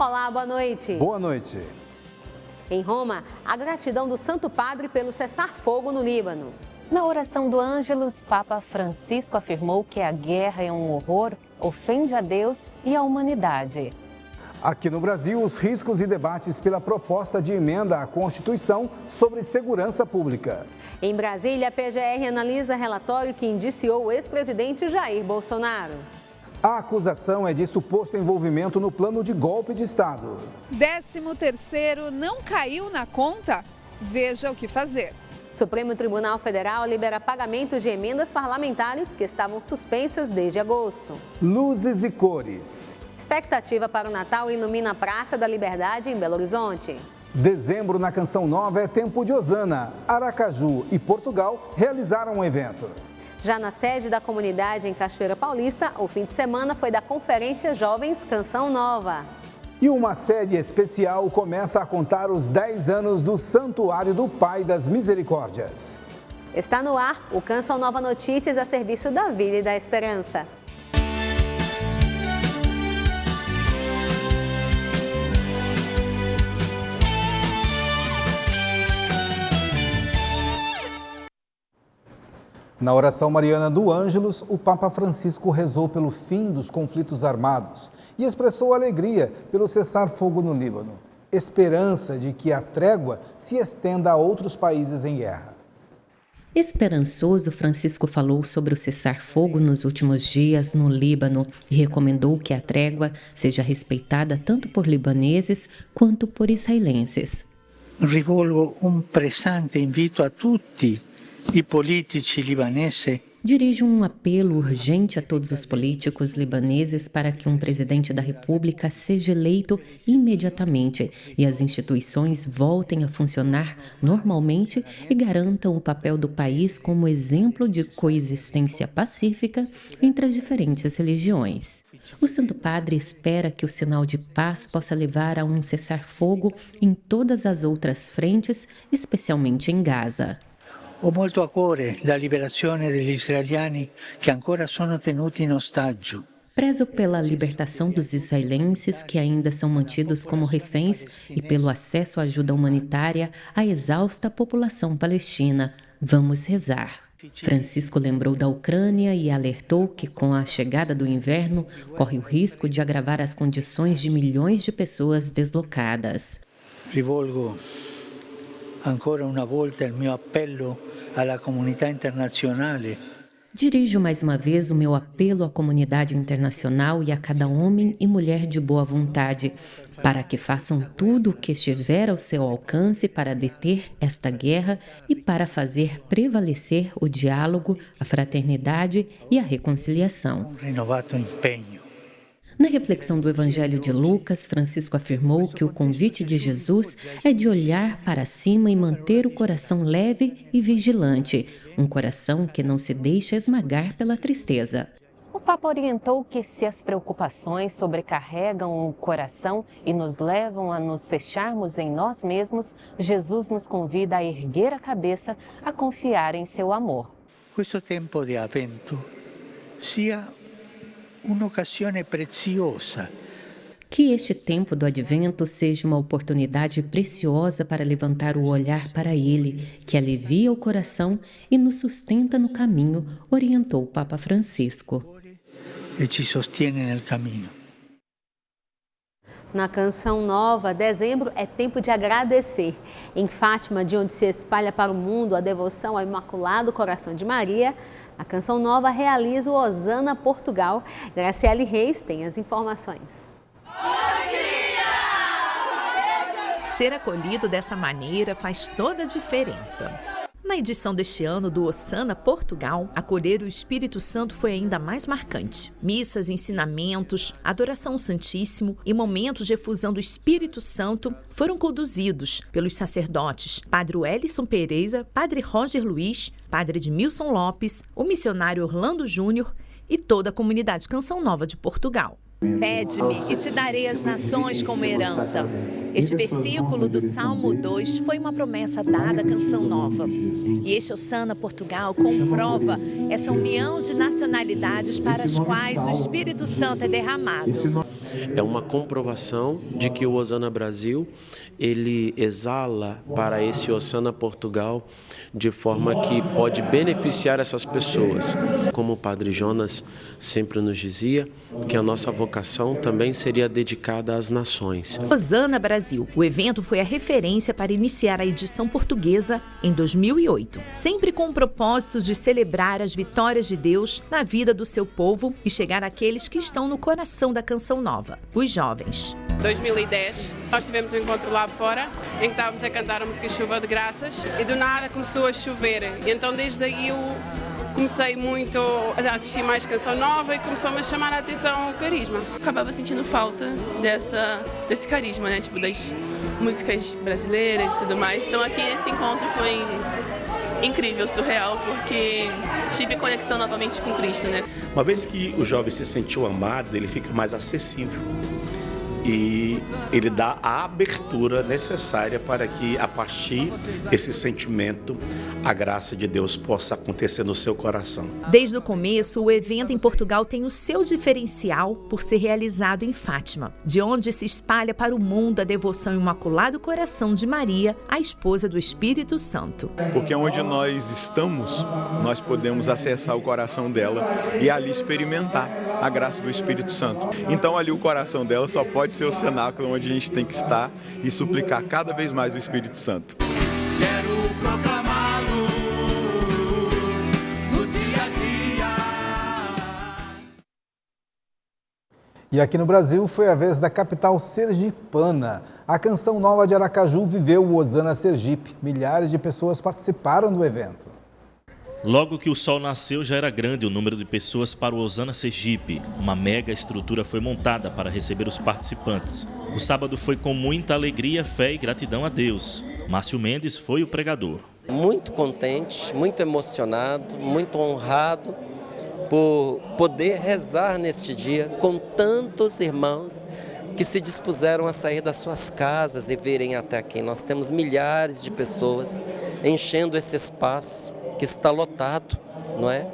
Olá, boa noite. Boa noite. Em Roma, a gratidão do Santo Padre pelo cessar-fogo no Líbano. Na oração do Ângelus, Papa Francisco afirmou que a guerra é um horror, ofende a Deus e a humanidade. Aqui no Brasil, os riscos e debates pela proposta de emenda à Constituição sobre segurança pública. Em Brasília, a PGR analisa relatório que indiciou o ex-presidente Jair Bolsonaro. A acusação é de suposto envolvimento no plano de golpe de Estado. 13º não caiu na conta? Veja o que fazer. Supremo Tribunal Federal libera pagamentos de emendas parlamentares que estavam suspensas desde agosto. Luzes e cores. Expectativa para o Natal ilumina a Praça da Liberdade em Belo Horizonte. Dezembro na Canção Nova é tempo de Osana. Aracaju e Portugal realizaram um evento. Já na sede da comunidade em Cachoeira Paulista, o fim de semana foi da Conferência Jovens Canção Nova. E uma série especial começa a contar os 10 anos do Santuário do Pai das Misericórdias. Está no ar o Canção Nova Notícias a serviço da vida e da esperança. Na oração mariana do Ângelus, o Papa Francisco rezou pelo fim dos conflitos armados e expressou alegria pelo cessar-fogo no Líbano, esperança de que a trégua se estenda a outros países em guerra. Esperançoso, Francisco falou sobre o cessar-fogo nos últimos dias no Líbano e recomendou que a trégua seja respeitada tanto por libaneses quanto por israelenses. Rivolgo pressante invito a tutti i politici libanesi. Dirige um apelo urgente a todos os políticos libaneses para que um presidente da República seja eleito imediatamente e as instituições voltem a funcionar normalmente e garantam o papel do país como exemplo de coexistência pacífica entre as diferentes religiões. O Santo Padre espera que o sinal de paz possa levar a um cessar-fogo em todas as outras frentes, especialmente em Gaza. Ho molto a cuore la liberazione degli israeliani che ancora sono tenuti in ostaggio. Prezo pela libertação dos israelenses que ainda são mantidos como reféns e pelo acesso à ajuda humanitária à exausta população palestina. Vamos rezar. Francisco lembrou da Ucrânia e alertou que, com a chegada do inverno, corre o risco de agravar as condições de milhões de pessoas deslocadas. Rivolgo ancora una volta il mio appello alla comunità internazionale. Dirijo mais uma vez o meu apelo à comunidade internacional e a cada homem e mulher de boa vontade, para que façam tudo o que estiver ao seu alcance para deter esta guerra e para fazer prevalecer o diálogo, a fraternidade e a reconciliação. Rinnovato impegno. Na reflexão do Evangelho de Lucas, Francisco afirmou que o convite de Jesus é de olhar para cima e manter o coração leve e vigilante, um coração que não se deixa esmagar pela tristeza. O Papa orientou que se as preocupações sobrecarregam o coração e nos levam a nos fecharmos em nós mesmos, Jesus nos convida a erguer a cabeça, a confiar em seu amor. Questo tempo di Avvento sia un'occasione preziosa. Que este tempo do Advento seja uma oportunidade preciosa para levantar o olhar para Ele, que alivia o coração e nos sustenta no caminho, orientou o Papa Francisco. E ci sostiene nel cammino. Na Canção Nova, dezembro é tempo de agradecer. Em Fátima, de onde se espalha para o mundo a devoção ao Imaculado Coração de Maria, a Canção Nova realiza o Osana Portugal. Graciele Reis tem as informações. Ser acolhido dessa maneira faz toda a diferença. Na edição deste ano do Osana Portugal, acolher o Espírito Santo foi ainda mais marcante. Missas, ensinamentos, adoração ao Santíssimo e momentos de efusão do Espírito Santo foram conduzidos pelos sacerdotes Padre Wellison Pereira, Padre Roger Luiz, Padre Edmilson Lopes, o missionário Orlando Júnior e toda a comunidade Canção Nova de Portugal. Pede-me e te darei as nações como herança. Este versículo do Salmo 2 foi uma promessa dada à Canção Nova. E este Osana Portugal comprova essa união de nacionalidades para as quais o Espírito Santo é derramado. é uma comprovação de que o Hosana Brasil, ele exala para esse Hosana Portugal de forma que pode beneficiar essas pessoas. Como o Padre Jonas sempre nos dizia, que a nossa vocação também seria dedicada às nações. Hosana Brasil. O evento foi a referência para iniciar a edição portuguesa em 2008, sempre com o propósito de celebrar as vitórias de Deus na vida do seu povo e chegar àqueles que estão no coração da Canção Nova, os jovens. 2010, nós tivemos um encontro lá fora, em que estávamos a cantar a música Chuva de Graças, e do nada começou a chover. E então desde aí eu comecei muito a assistir mais Canção Nova e começou-me a chamar a atenção o carisma. Acabava sentindo falta desse carisma, né? Tipo, das músicas brasileiras e tudo mais. Então aqui esse encontro foi incrível, surreal, porque tive conexão novamente com Cristo, né? Uma vez que o jovem se sentiu amado, ele fica mais acessível. E ele dá a abertura necessária para que, a partir desse sentimento, a graça de Deus possa acontecer no seu coração. Desde o começo, o evento em Portugal tem o seu diferencial por ser realizado em Fátima, de onde se espalha para o mundo a devoção ao Imaculado Coração de Maria, a esposa do Espírito Santo. Porque onde nós estamos, nós podemos acessar o coração dela e ali experimentar a graça do Espírito Santo. Então ali o coração dela só pode ser o cenáculo onde a gente tem que estar e suplicar cada vez mais o Espírito Santo. Quero proclamá-lo no dia a dia. E aqui no Brasil foi a vez da capital sergipana. A Canção Nova de Aracaju viveu o Hosana Sergipe. Milhares de pessoas participaram do evento. Logo que o sol nasceu, já era grande o número de pessoas para o Hosana Sergipe. Uma mega estrutura foi montada para receber os participantes. O sábado foi com muita alegria, fé e gratidão a Deus. Márcio Mendes foi o pregador. Muito contente, muito emocionado, muito honrado por poder rezar neste dia com tantos irmãos que se dispuseram a sair das suas casas e virem até aqui. Nós temos milhares de pessoas enchendo esse espaço que está lotado, não é?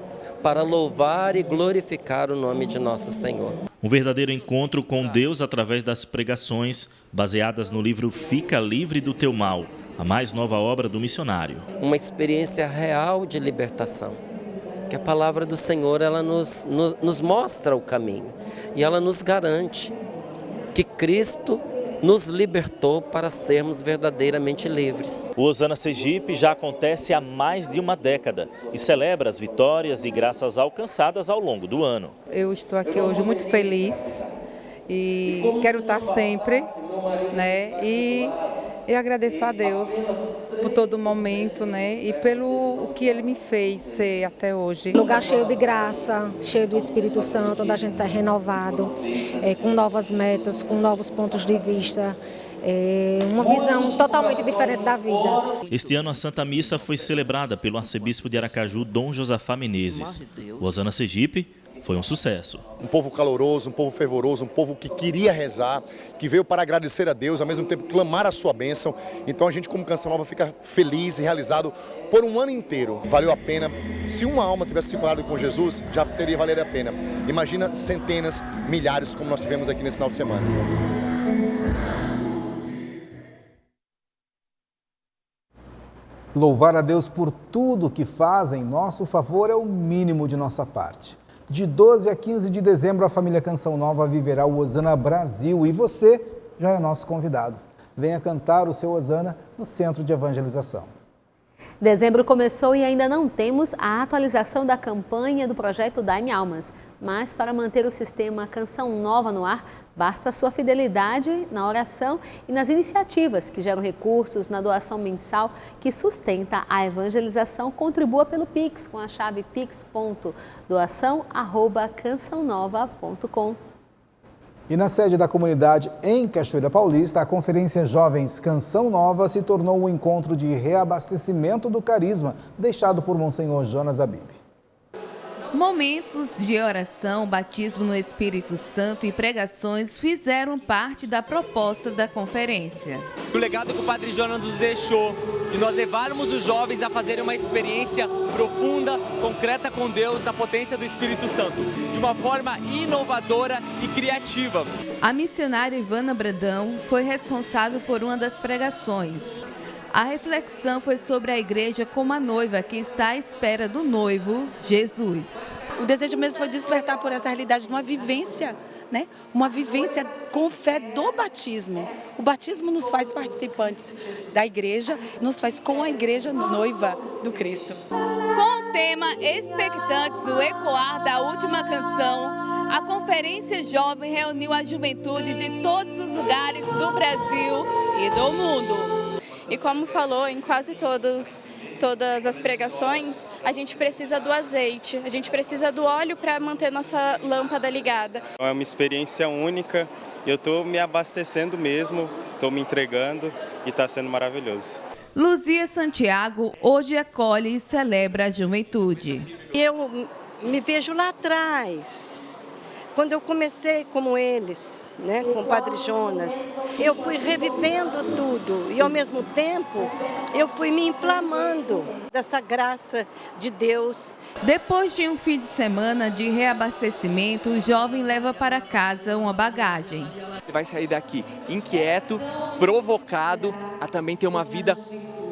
Para louvar e glorificar o nome de nosso Senhor. Um verdadeiro encontro com Deus através das pregações baseadas no livro Fica Livre do Teu Mal, a mais nova obra do missionário. Uma experiência real de libertação, que a palavra do Senhor ela nos mostra o caminho e ela nos garante que Cristo nos libertou para sermos verdadeiramente livres. O Hosana Sergipe já acontece há mais de uma década e celebra as vitórias e graças alcançadas ao longo do ano. Eu estou aqui hoje muito feliz e quero estar sempre, né? E agradeço a Deus por todo momento, né? E pelo que Ele me fez ser até hoje. Lugar cheio de graça, cheio do Espírito Santo, onde a gente sai renovado, com novas metas, com novos pontos de vista, uma visão totalmente diferente da vida. Este ano a Santa Missa foi celebrada pelo arcebispo de Aracaju, Dom Josafá Menezes. O Hosana Sergipe foi um sucesso. Um povo caloroso, um povo fervoroso, um povo que queria rezar, que veio para agradecer a Deus, ao mesmo tempo clamar a sua bênção. Então a gente como Canção Nova fica feliz e realizado por um ano inteiro. Valeu a pena. Se uma alma tivesse se encontrado com Jesus, já teria valido a pena. Imagina centenas, milhares como nós tivemos aqui nesse final de semana. Louvar a Deus por tudo que faz em nosso favor é o mínimo de nossa parte. De 12 a 15 de dezembro, a família Canção Nova viverá o Hosana Brasil e você já é nosso convidado. Venha cantar o seu Hosana no Centro de Evangelização. Dezembro começou e ainda não temos a atualização da campanha do projeto Dai-me Almas. Mas para manter o sistema Canção Nova no ar, basta a sua fidelidade na oração e nas iniciativas que geram recursos na doação mensal que sustenta a evangelização. Contribua pelo Pix com a chave pix.doação@cançãonova.com. E na sede da comunidade em Cachoeira Paulista, a Conferência Jovens Canção Nova se tornou um encontro de reabastecimento do carisma deixado por Monsenhor Jonas Abib. Momentos de oração, batismo no Espírito Santo e pregações fizeram parte da proposta da conferência. O legado que o Padre Jonas nos deixou, de nós levarmos os jovens a fazerem uma experiência profunda, concreta com Deus, na potência do Espírito Santo, de uma forma inovadora e criativa. A missionária Ivana Brandão foi responsável por uma das pregações. A reflexão foi sobre a igreja como a noiva que está à espera do noivo, Jesus. O desejo mesmo foi despertar por essa realidade de uma vivência, né? Uma vivência com fé do batismo. O batismo nos faz participantes da igreja, nos faz com a igreja noiva do Cristo. Com o tema Expectantes, o ecoar da última canção, a Conferência Jovem reuniu a juventude de todos os lugares do Brasil e do mundo. E como falou em quase todas as pregações, a gente precisa do azeite, a gente precisa do óleo para manter nossa lâmpada ligada. É uma experiência única, eu estou me abastecendo mesmo, estou me entregando e está sendo maravilhoso. Luzia Santiago hoje acolhe e celebra a juventude. Eu me vejo lá atrás. Quando eu comecei como eles, né, com o Padre Jonas, eu fui revivendo tudo e, ao mesmo tempo, eu fui me inflamando dessa graça de Deus. Depois de um fim de semana de reabastecimento, o jovem leva para casa uma bagagem. Ele vai sair daqui inquieto, provocado a também ter uma vida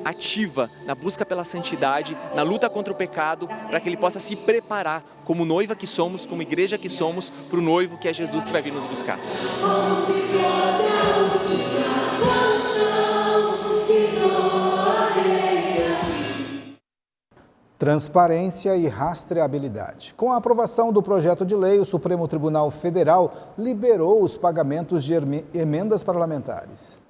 ativa na busca pela santidade, na luta contra o pecado, para que ele possa se preparar como noiva que somos, como igreja que somos, para o noivo que é Jesus que vai vir nos buscar. Transparência e rastreabilidade. Com a aprovação do projeto de lei, o Supremo Tribunal Federal liberou os pagamentos de emendas parlamentares.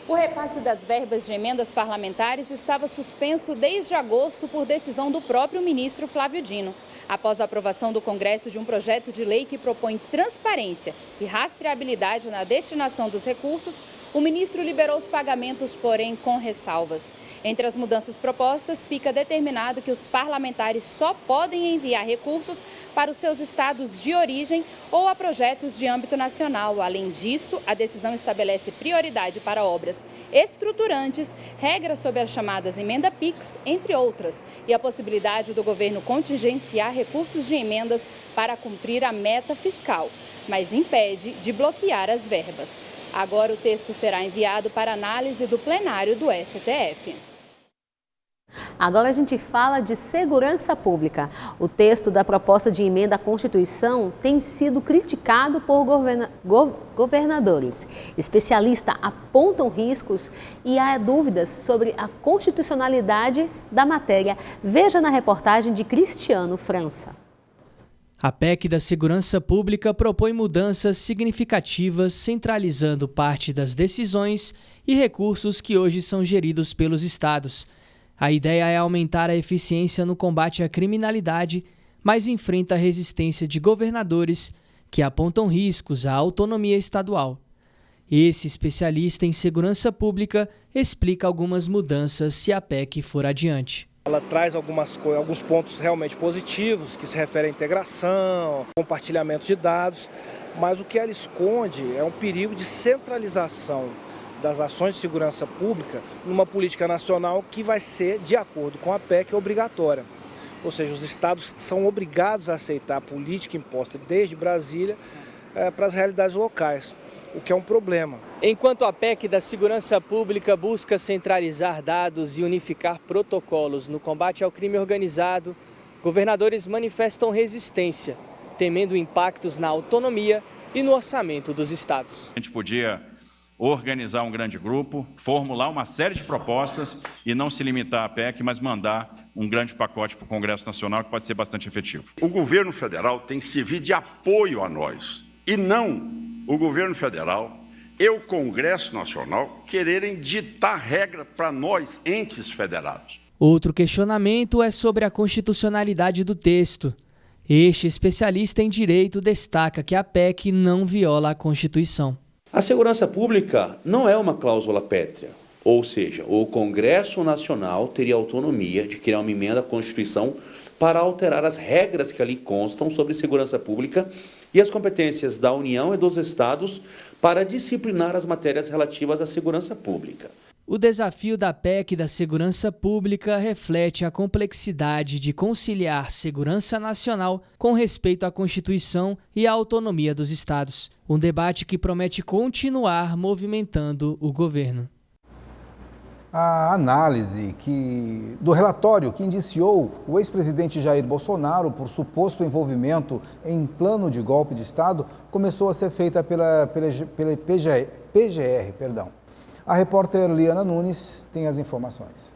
O repasse das verbas de emendas parlamentares estava suspenso desde agosto por decisão do próprio ministro Flávio Dino. Após a aprovação do Congresso de um projeto de lei que propõe transparência e rastreabilidade na destinação dos recursos, o ministro liberou os pagamentos, porém com ressalvas. Entre as mudanças propostas, fica determinado que os parlamentares só podem enviar recursos para os seus estados de origem ou a projetos de âmbito nacional. Além disso, a decisão estabelece prioridade para obras estruturantes, regras sobre as chamadas emenda PIX, entre outras, e a possibilidade do governo contingenciar recursos de emendas para cumprir a meta fiscal, mas impede de bloquear as verbas. Agora o texto será enviado para análise do plenário do STF. Agora a gente fala de segurança pública. O texto da proposta de emenda à Constituição tem sido criticado por governadores. Especialistas apontam riscos e há dúvidas sobre a constitucionalidade da matéria. Veja na reportagem de Cristiano França. A PEC da Segurança Pública propõe mudanças significativas, centralizando parte das decisões e recursos que hoje são geridos pelos estados. A ideia é aumentar a eficiência no combate à criminalidade, mas enfrenta a resistência de governadores que apontam riscos à autonomia estadual. Esse especialista em segurança pública explica algumas mudanças se a PEC for adiante. Ela traz alguns pontos realmente positivos, que se referem à integração, compartilhamento de dados, mas o que ela esconde é um perigo de centralização das ações de segurança pública numa política nacional que vai ser, de acordo com a PEC, obrigatória. Ou seja, os estados são obrigados a aceitar a política imposta desde Brasília para as realidades locais, o que é um problema. Enquanto a PEC da Segurança Pública busca centralizar dados e unificar protocolos no combate ao crime organizado, governadores manifestam resistência, temendo impactos na autonomia e no orçamento dos estados. A gente podia organizar um grande grupo, formular uma série de propostas e não se limitar à PEC, mas mandar um grande pacote para o Congresso Nacional que pode ser bastante efetivo. O governo federal tem que servir de apoio a nós e não o governo federal e o Congresso Nacional quererem ditar regra para nós, entes federados. Outro questionamento é sobre a constitucionalidade do texto. Este especialista em direito destaca que a PEC não viola a Constituição. A segurança pública não é uma cláusula pétrea, ou seja, o Congresso Nacional teria autonomia de criar uma emenda à Constituição para alterar as regras que ali constam sobre segurança pública e as competências da União e dos Estados para disciplinar as matérias relativas à segurança pública. O desafio da PEC da Segurança Pública reflete a complexidade de conciliar segurança nacional com respeito à Constituição e à autonomia dos estados. Um debate que promete continuar movimentando o governo. A análise do relatório que indiciou o ex-presidente Jair Bolsonaro por suposto envolvimento em plano de golpe de Estado começou a ser feita pela PGR. A repórter Liana Nunes tem as informações.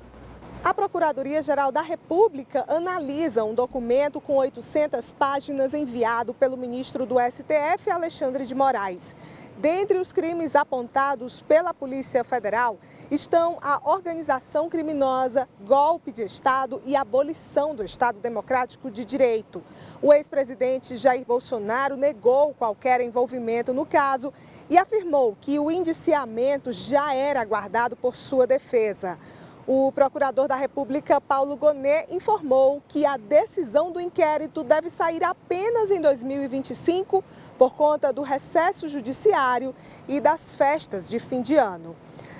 A Procuradoria-Geral da República analisa um documento com 800 páginas enviado pelo ministro do STF, Alexandre de Moraes. Dentre os crimes apontados pela Polícia Federal estão a organização criminosa, golpe de Estado e abolição do Estado Democrático de Direito. O ex-presidente Jair Bolsonaro negou qualquer envolvimento no caso e afirmou que o indiciamento já era aguardado por sua defesa. O procurador da República, Paulo Gonet, informou que a decisão do inquérito deve sair apenas em 2025 por conta do recesso judiciário e das festas de fim de ano.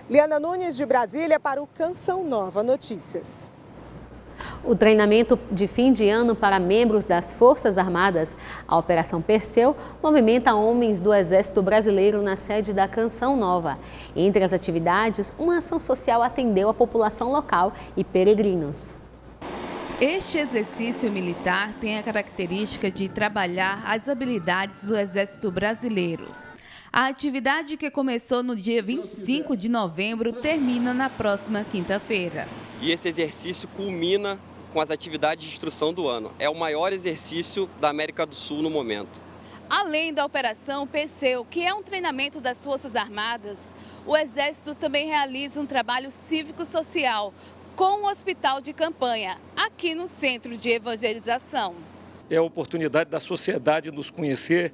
Liana Nunes, de Brasília, para o Canção Nova Notícias. O treinamento de fim de ano para membros das Forças Armadas, a Operação Perseu, movimenta homens do Exército Brasileiro na sede da Canção Nova. Entre as atividades, uma ação social atendeu a população local e peregrinos. Este exercício militar tem a característica de trabalhar as habilidades do Exército Brasileiro. A atividade, que começou no dia 25 de novembro, termina na próxima quinta-feira. E esse exercício culmina com as atividades de instrução do ano. É o maior exercício da América do Sul no momento. Além da Operação Perseu, que é um treinamento das Forças Armadas, o Exército também realiza um trabalho cívico-social com o Hospital de Campanha, aqui no Centro de Evangelização. É a oportunidade da sociedade nos conhecer,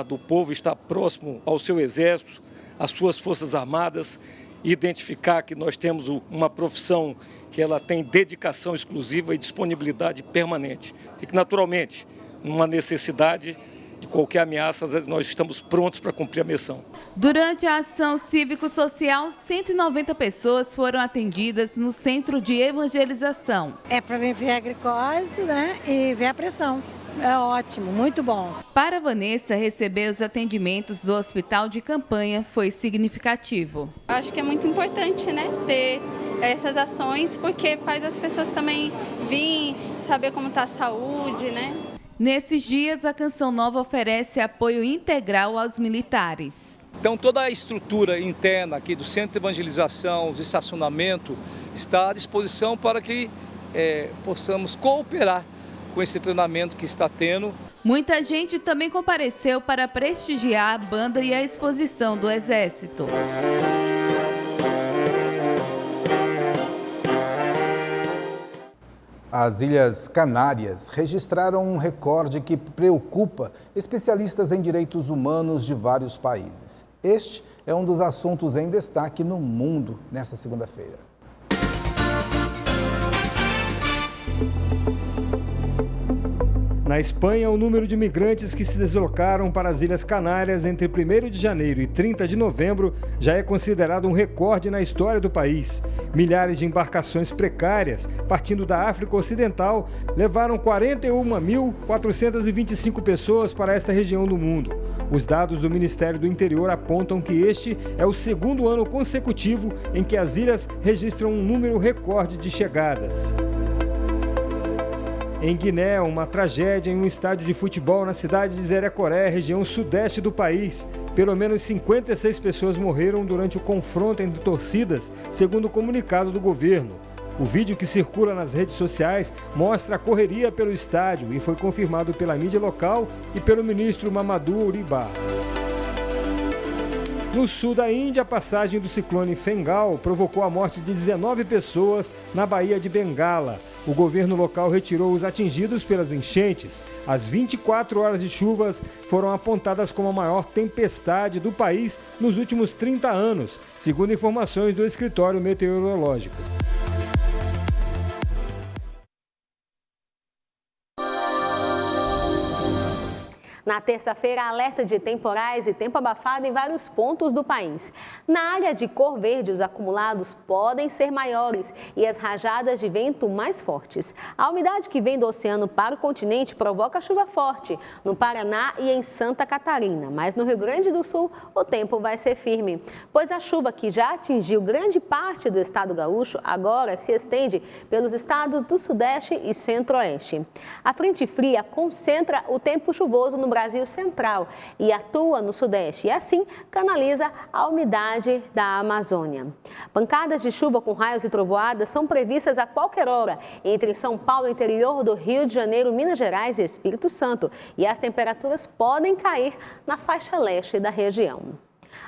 do povo estar próximo ao seu Exército, às suas Forças Armadas, identificar que nós temos uma profissão que ela tem dedicação exclusiva e disponibilidade permanente. E que, naturalmente, numa necessidade de qualquer ameaça, nós estamos prontos para cumprir a missão. Durante a ação cívico-social, 190 pessoas foram atendidas no Centro de Evangelização. É para mim ver a glicose, né, e ver a pressão. É ótimo, muito bom. Para Vanessa, receber os atendimentos do Hospital de Campanha foi significativo. Acho que é muito importante, né, ter essas ações, porque faz as pessoas também virem saber como está a saúde, né? Nesses dias, a Canção Nova oferece apoio integral aos militares. Então, toda a estrutura interna aqui do Centro de Evangelização, os estacionamentos, está à disposição para que possamos cooperar com esse treinamento que está tendo. Muita gente também compareceu para prestigiar a banda e a exposição do Exército. As Ilhas Canárias registraram um recorde que preocupa especialistas em direitos humanos de vários países. Este é um dos assuntos em destaque no mundo nesta segunda-feira. Na Espanha, o número de imigrantes que se deslocaram para as Ilhas Canárias entre 1º de janeiro e 30 de novembro já é considerado um recorde na história do país. Milhares de embarcações precárias, partindo da África Ocidental, levaram 41.425 pessoas para esta região do mundo. Os dados do Ministério do Interior apontam que este é o segundo ano consecutivo em que as ilhas registram um número recorde de chegadas. Em Guiné, uma tragédia em um estádio de futebol na cidade de Zerecoré, região sudeste do país. Pelo menos 56 pessoas morreram durante o confronto entre torcidas, segundo o comunicado do governo. O vídeo que circula nas redes sociais mostra a correria pelo estádio e foi confirmado pela mídia local e pelo ministro Mamadou Uriba. No sul da Índia, a passagem do ciclone Fengal provocou a morte de 19 pessoas na Baía de Bengala. O governo local retirou os atingidos pelas enchentes. As 24 horas de chuvas foram apontadas como a maior tempestade do país nos últimos 30 anos, segundo informações do escritório meteorológico. Na terça-feira, alerta de temporais e tempo abafado em vários pontos do país. Na área de cor verde, os acumulados podem ser maiores e as rajadas de vento mais fortes. A umidade que vem do oceano para o continente provoca chuva forte no Paraná e em Santa Catarina, mas no Rio Grande do Sul o tempo vai ser firme, pois a chuva que já atingiu grande parte do estado gaúcho agora se estende pelos estados do Sudeste e Centro-Oeste. A frente fria concentra o tempo chuvoso no Brasil Central e atua no Sudeste e assim canaliza a umidade da Amazônia. Pancadas de chuva com raios e trovoadas são previstas a qualquer hora entre São Paulo, interior do Rio de Janeiro, Minas Gerais e Espírito Santo, e as temperaturas podem cair na faixa leste da região.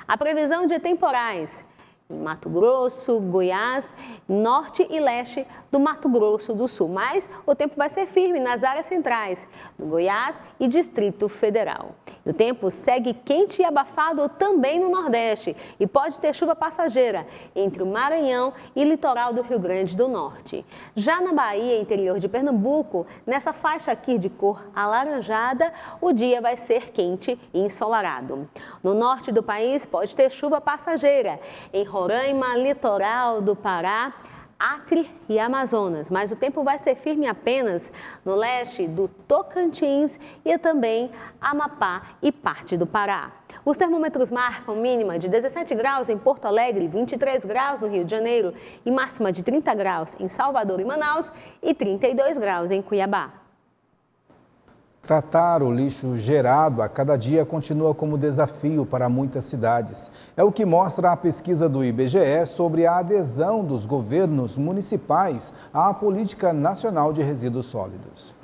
A previsão de temporais em Mato Grosso, Goiás, norte e leste do Mato Grosso do Sul. Mas o tempo vai ser firme nas áreas centrais do Goiás e Distrito Federal. E o tempo segue quente e abafado também no Nordeste e pode ter chuva passageira entre o Maranhão e litoral do Rio Grande do Norte. Já na Bahia, interior de Pernambuco, nessa faixa aqui de cor alaranjada, o dia vai ser quente e ensolarado. No norte do país pode ter chuva passageira em Roraima, litoral do Pará, Acre e Amazonas, mas o tempo vai ser firme apenas no leste do Tocantins e também Amapá e parte do Pará. Os termômetros marcam mínima de 17 graus em Porto Alegre, 23 graus no Rio de Janeiro e máxima de 30 graus em Salvador e Manaus e 32 graus em Cuiabá. Tratar o lixo gerado a cada dia continua como desafio para muitas cidades. É o que mostra a pesquisa do IBGE sobre a adesão dos governos municipais à Política Nacional de Resíduos Sólidos.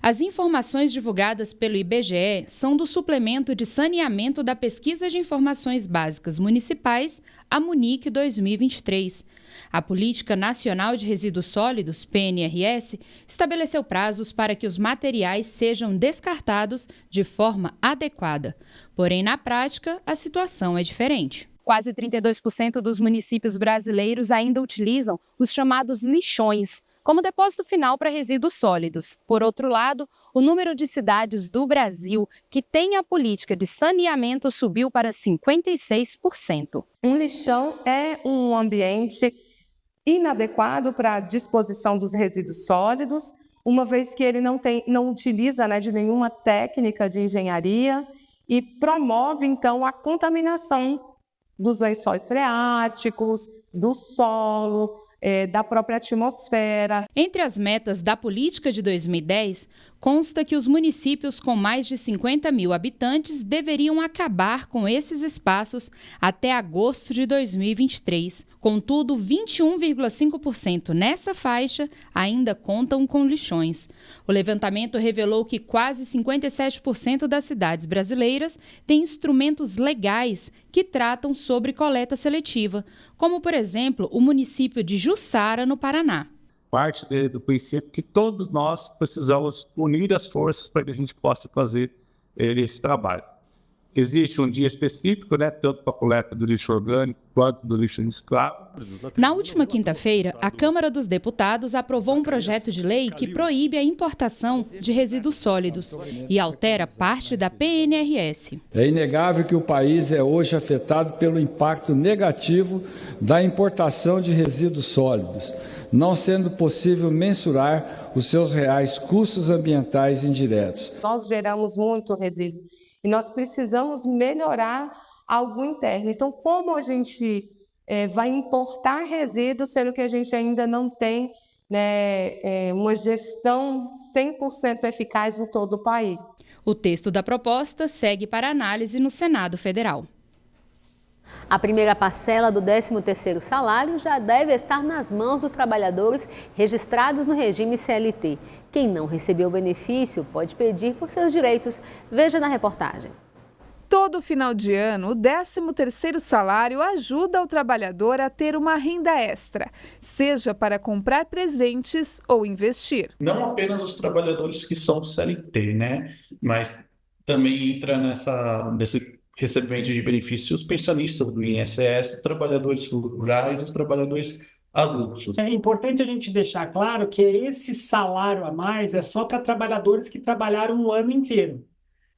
As informações divulgadas pelo IBGE são do suplemento de saneamento da Pesquisa de Informações Básicas Municipais, a MUNIC 2023. A Política Nacional de Resíduos Sólidos, PNRS, estabeleceu prazos para que os materiais sejam descartados de forma adequada. Porém, na prática, a situação é diferente. Quase 32% dos municípios brasileiros ainda utilizam os chamados lixões como depósito final para resíduos sólidos. Por outro lado, o número de cidades do Brasil que tem a política de saneamento subiu para 56%. Um lixão é um ambiente inadequado para a disposição dos resíduos sólidos, uma vez que ele não utiliza de nenhuma técnica de engenharia e promove, então, a contaminação dos lençóis freáticos, do solo, da própria atmosfera. Entre as metas da política de 2010, consta que os municípios com mais de 50 mil habitantes deveriam acabar com esses espaços até agosto de 2023. Contudo, 21,5% nessa faixa ainda contam com lixões. O levantamento revelou que quase 57% das cidades brasileiras têm instrumentos legais que tratam sobre coleta seletiva, como, por exemplo, o município de Jussara, no Paraná. Parte do princípio que todos nós precisamos unir as forças para que a gente possa fazer esse trabalho. Existe um dia específico, tanto para a coleta do lixo orgânico quanto do lixo reciclável. Na última quinta-feira, a Câmara dos Deputados aprovou um projeto de lei que proíbe a importação de resíduos sólidos e altera parte da PNRS. É inegável que o país é hoje afetado pelo impacto negativo da importação de resíduos sólidos, não sendo possível mensurar os seus reais custos ambientais indiretos. Nós geramos muito resíduo e nós precisamos melhorar algo interno. Então, como a gente vai importar resíduos, sendo que a gente ainda não tem uma gestão 100% eficaz em todo o país? O texto da proposta segue para análise no Senado Federal. A primeira parcela do 13º salário já deve estar nas mãos dos trabalhadores registrados no regime CLT. Quem não recebeu o benefício pode pedir por seus direitos. Veja na reportagem. Todo final de ano, o 13º salário ajuda o trabalhador a ter uma renda extra, seja para comprar presentes ou investir. Não apenas os trabalhadores que são CLT, mas também entra nesse recebimento de benefícios pensionistas do INSS, trabalhadores rurais e os trabalhadores adultos. É importante a gente deixar claro que esse salário a mais é só para trabalhadores que trabalharam o ano inteiro.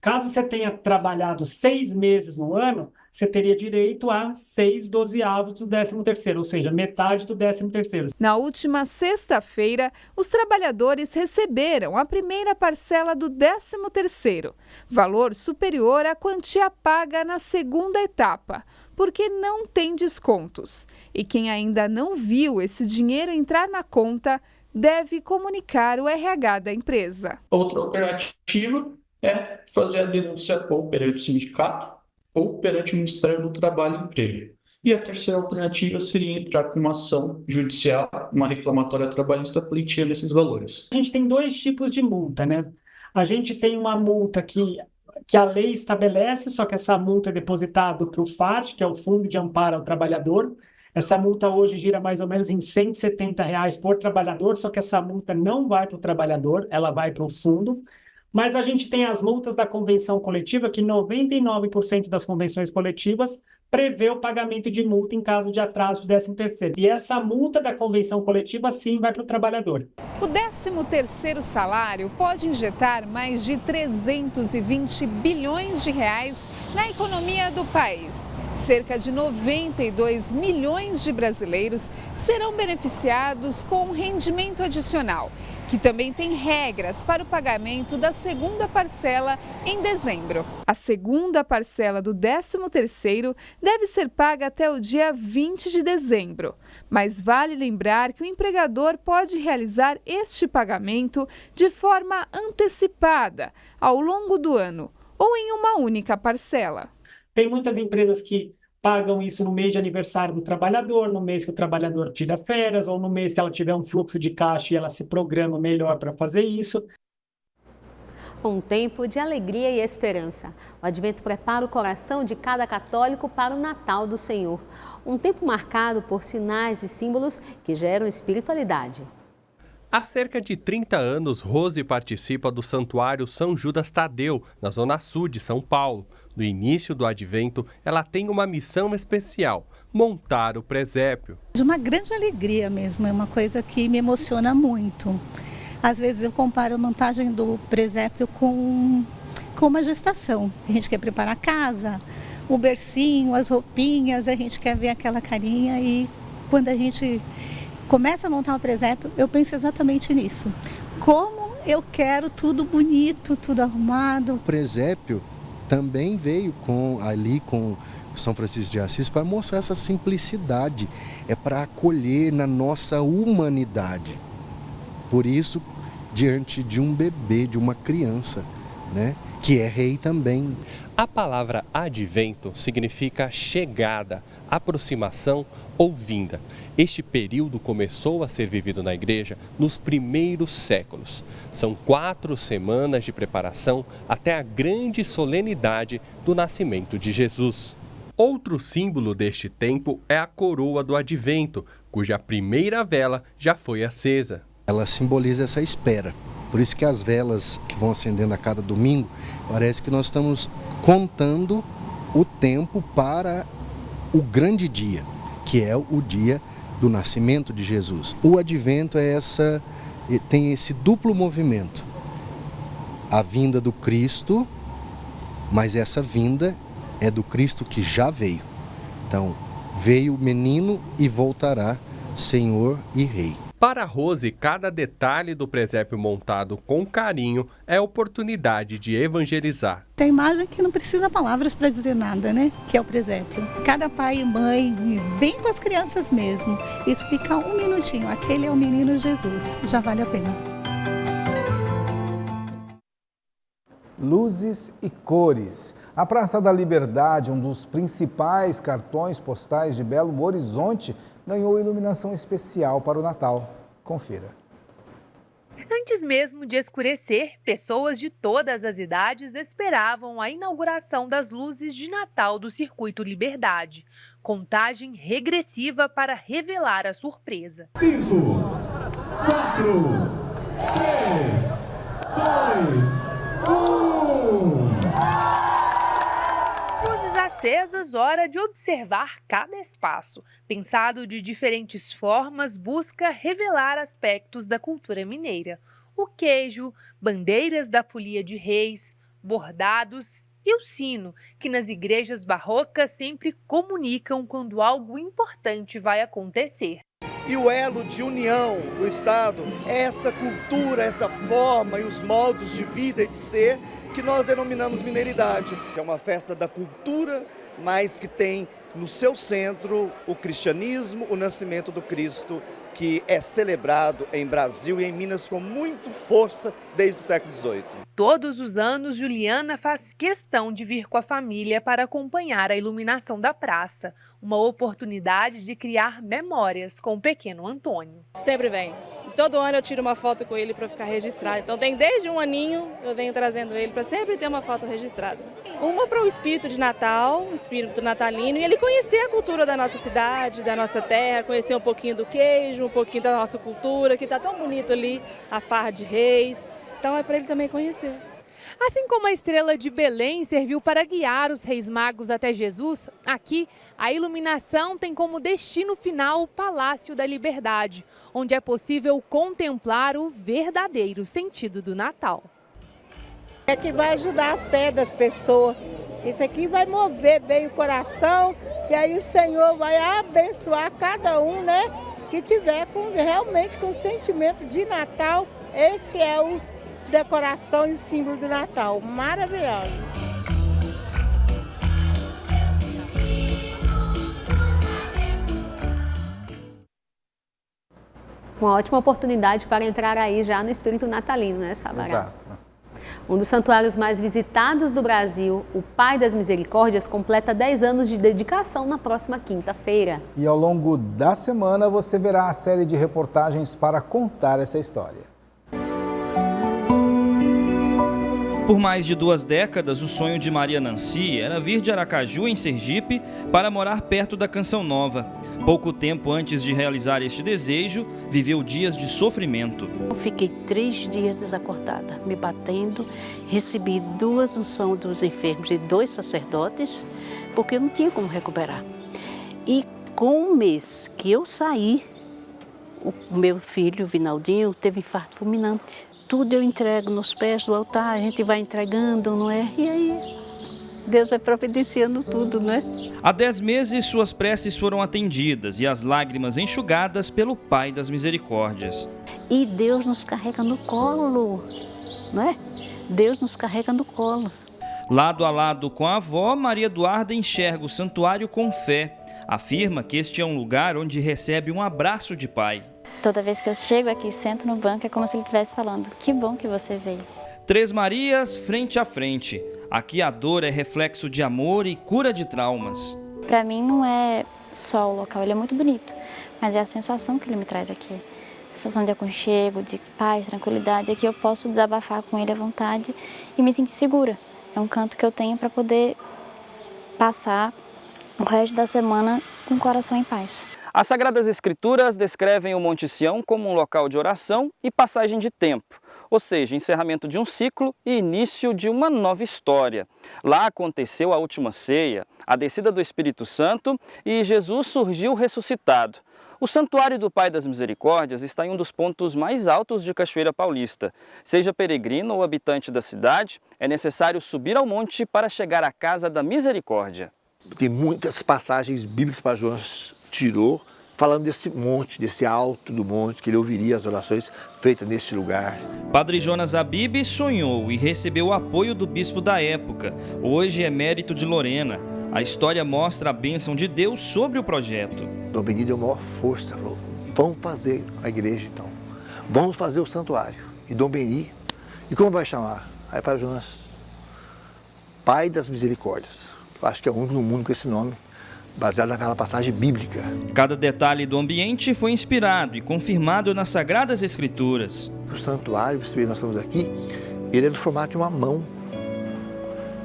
Caso você tenha trabalhado 6 meses no ano, você teria direito a 6/12 do 13º, ou seja, metade do 13º. Na última sexta-feira, os trabalhadores receberam a primeira parcela do 13º, valor superior à quantia paga na segunda etapa, porque não tem descontos. E quem ainda não viu esse dinheiro entrar na conta deve comunicar o RH da empresa. Outra alternativa é fazer a denúncia ou perante o sindicato ou perante o Ministério do Trabalho e Emprego. E a terceira alternativa seria entrar com uma ação judicial, uma reclamatória trabalhista pleiteando esses valores. A gente tem 2 tipos de multa, né? A gente tem uma multa que a lei estabelece, só que essa multa é depositada para o FAT, que é o Fundo de Amparo ao Trabalhador. Essa multa hoje gira mais ou menos em R$ 170 por trabalhador, só que essa multa não vai para o trabalhador, ela vai para o fundo. Mas a gente tem as multas da convenção coletiva, que 99% das convenções coletivas prevê o pagamento de multa em caso de atraso de 13º. E essa multa da convenção coletiva, sim, vai para o trabalhador. O 13º salário pode injetar mais de 320 bilhões de reais na economia do país. Cerca de 92 milhões de brasileiros serão beneficiados com um rendimento adicional, que também tem regras para o pagamento da segunda parcela em dezembro. A segunda parcela do 13º deve ser paga até o dia 20 de dezembro, mas vale lembrar que o empregador pode realizar este pagamento de forma antecipada ao longo do ano ou em uma única parcela. Tem muitas empresas que pagam isso no mês de aniversário do trabalhador, no mês que o trabalhador tira férias, ou no mês que ela tiver um fluxo de caixa e ela se programa melhor para fazer isso. Um tempo de alegria e esperança. O Advento prepara o coração de cada católico para o Natal do Senhor. Um tempo marcado por sinais e símbolos que geram espiritualidade. Há cerca de 30 anos, Rose participa do Santuário São Judas Tadeu, na zona sul de São Paulo. No início do Advento, ela tem uma missão especial: montar o presépio. De uma grande alegria mesmo, é uma coisa que me emociona muito. Às vezes eu comparo a montagem do presépio com uma gestação. A gente quer preparar a casa, o bercinho, as roupinhas, a gente quer ver aquela carinha e quando a gente começa a montar o presépio, eu penso exatamente nisso. Como eu quero tudo bonito, tudo arrumado. O presépio também veio com São Francisco de Assis para mostrar essa simplicidade, é para acolher na nossa humanidade. Por isso, diante de um bebê, de uma criança, né, que é rei também. A palavra advento significa chegada, aproximação ou vinda. Este período começou a ser vivido na igreja nos primeiros séculos. São 4 semanas de preparação até a grande solenidade do nascimento de Jesus. Outro símbolo deste tempo é a coroa do Advento, cuja primeira vela já foi acesa. Ela simboliza essa espera. Por isso que as velas que vão acendendo a cada domingo, parece que nós estamos contando o tempo para o grande dia, que é o dia do nascimento de Jesus. O Advento tem esse duplo movimento. A vinda do Cristo, mas essa vinda é do Cristo que já veio. Então, veio o menino e voltará, Senhor e Rei. Para Rose, cada detalhe do presépio montado com carinho é oportunidade de evangelizar. Tem imagem que não precisa palavras para dizer nada, né? Que é o presépio. Cada pai e mãe vem com as crianças mesmo. Explica um minutinho, aquele é o menino Jesus. Já vale a pena. Luzes e cores. A Praça da Liberdade, um dos principais cartões postais de Belo Horizonte, ganhou iluminação especial para o Natal. Confira. Antes mesmo de escurecer, pessoas de todas as idades esperavam a inauguração das luzes de Natal do Circuito Liberdade. Contagem regressiva para revelar a surpresa. 5, 4, 3, 2, 1... Luzes acesas, hora de observar cada espaço. Pensado de diferentes formas, busca revelar aspectos da cultura mineira. O queijo, bandeiras da Folia de Reis, bordados e o sino, que nas igrejas barrocas sempre comunicam quando algo importante vai acontecer. E o elo de união do Estado é essa cultura, essa forma e os modos de vida e de ser que nós denominamos mineiridade. É uma festa da cultura, mas que tem no seu centro o cristianismo, o nascimento do Cristo, que é celebrado em Brasil e em Minas com muita força desde o século XVIII. Todos os anos, Juliana faz questão de vir com a família para acompanhar a iluminação da praça, uma oportunidade de criar memórias com o pequeno Antônio. Sempre vem. Todo ano eu tiro uma foto com ele para ficar registrado. Então tem desde um aninho eu venho trazendo ele para sempre ter uma foto registrada. Uma para o espírito de Natal, o espírito natalino, e ele conhecer a cultura da nossa cidade, da nossa terra, conhecer um pouquinho do queijo, um pouquinho da nossa cultura, que está tão bonito ali, a farra de reis. Então é para ele também conhecer. Assim como a estrela de Belém serviu para guiar os reis magos até Jesus, aqui a iluminação tem como destino final o Palácio da Liberdade, onde é possível contemplar o verdadeiro sentido do Natal. É que vai ajudar a fé das pessoas. Isso aqui vai mover bem o coração e aí o Senhor vai abençoar cada um, né? Que tiver realmente com o sentimento de Natal. Este é o decoração e o símbolo do Natal. Maravilhoso. Uma ótima oportunidade para entrar aí já no espírito natalino, né, Sabará? Exato. Um dos santuários mais visitados do Brasil, o Pai das Misericórdias, completa 10 anos de dedicação na próxima quinta-feira. E ao longo da semana você verá a série de reportagens para contar essa história. Por mais de 2 décadas, o sonho de Maria Nancy era vir de Aracaju, em Sergipe, para morar perto da Canção Nova. Pouco tempo antes de realizar este desejo, viveu dias de sofrimento. Eu fiquei 3 dias desacordada, me batendo, recebi 2 unções dos enfermos e 2 sacerdotes, porque eu não tinha como recuperar. E com um mês que eu saí, o meu filho, Vinaldinho, teve infarto fulminante. Tudo eu entrego nos pés do altar, a gente vai entregando, não é? E aí, Deus vai providenciando tudo, não é? Há 10 meses, suas preces foram atendidas e as lágrimas enxugadas pelo Pai das Misericórdias. E Deus nos carrega no colo, não é? Deus nos carrega no colo. Lado a lado com a avó, Maria Eduarda enxerga o santuário com fé. Afirma que este é um lugar onde recebe um abraço de pai. Toda vez que eu chego aqui e sento no banco, é como se ele estivesse falando: que bom que você veio. 3 Marias frente a frente. Aqui a dor é reflexo de amor e cura de traumas. Para mim não é só o local, ele é muito bonito, mas é a sensação que ele me traz aqui. Sensação de aconchego, de paz, tranquilidade. Aqui eu posso desabafar com ele à vontade e me sentir segura. É um canto que eu tenho para poder passar o resto da semana com o coração em paz. As Sagradas Escrituras descrevem o Monte Sião como um local de oração e passagem de tempo, ou seja, encerramento de um ciclo e início de uma nova história. Lá aconteceu a última ceia, a descida do Espírito Santo e Jesus surgiu ressuscitado. O Santuário do Pai das Misericórdias está em um dos pontos mais altos de Cachoeira Paulista. Seja peregrino ou habitante da cidade, é necessário subir ao monte para chegar à Casa da Misericórdia. Tem muitas passagens bíblicas para Jonas tirou, falando desse monte, desse alto do monte, que ele ouviria as orações feitas neste lugar. Padre Jonas Abib sonhou e recebeu o apoio do bispo da época. Hoje é emérito de Lorena. A história mostra a bênção de Deus sobre o projeto. Dom Beni deu maior força, falou: vamos fazer a igreja então, vamos fazer o santuário. E Dom Beni, e como vai chamar? Aí Padre Jonas, Pai das Misericórdias. Eu acho que é o único no mundo com esse nome, baseado naquela passagem bíblica. Cada detalhe do ambiente foi inspirado e confirmado nas Sagradas Escrituras. O santuário, você vê, nós estamos aqui, ele é do formato de uma mão.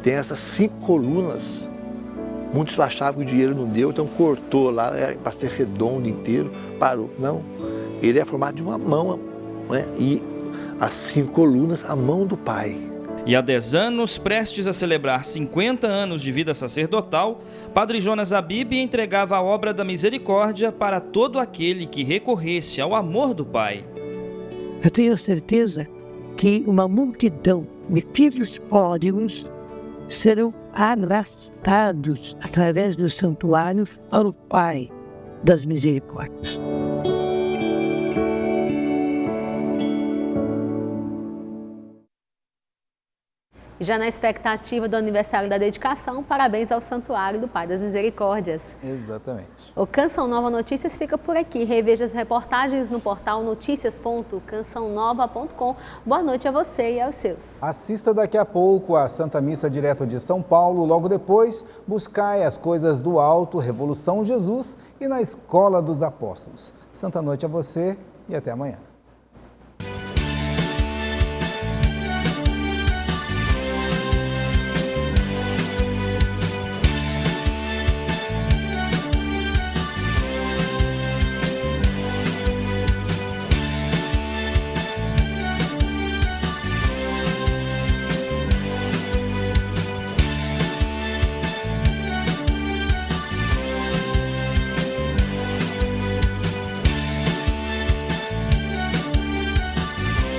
Tem essas 5 colunas. Muitos achavam que o dinheiro não deu, então cortou lá, para ser redondo inteiro, parou. Não, ele é formato de uma mão, né? E as 5 colunas, a mão do Pai. E há 10 anos, prestes a celebrar 50 anos de vida sacerdotal, Padre Jonas Abib entregava a obra da misericórdia para todo aquele que recorresse ao amor do Pai. Eu tenho certeza que uma multidão de filhos pródigos serão arrastados através dos santuários ao Pai das Misericórdias. Já na expectativa do aniversário da dedicação, parabéns ao Santuário do Pai das Misericórdias. Exatamente. O Canção Nova Notícias fica por aqui. Reveja as reportagens no portal noticias.cançãonova.com. Boa noite a você e aos seus. Assista daqui a pouco a Santa Missa direto de São Paulo. Logo depois, buscai as coisas do alto, Revolução Jesus e na Escola dos Apóstolos. Santa noite a você e até amanhã.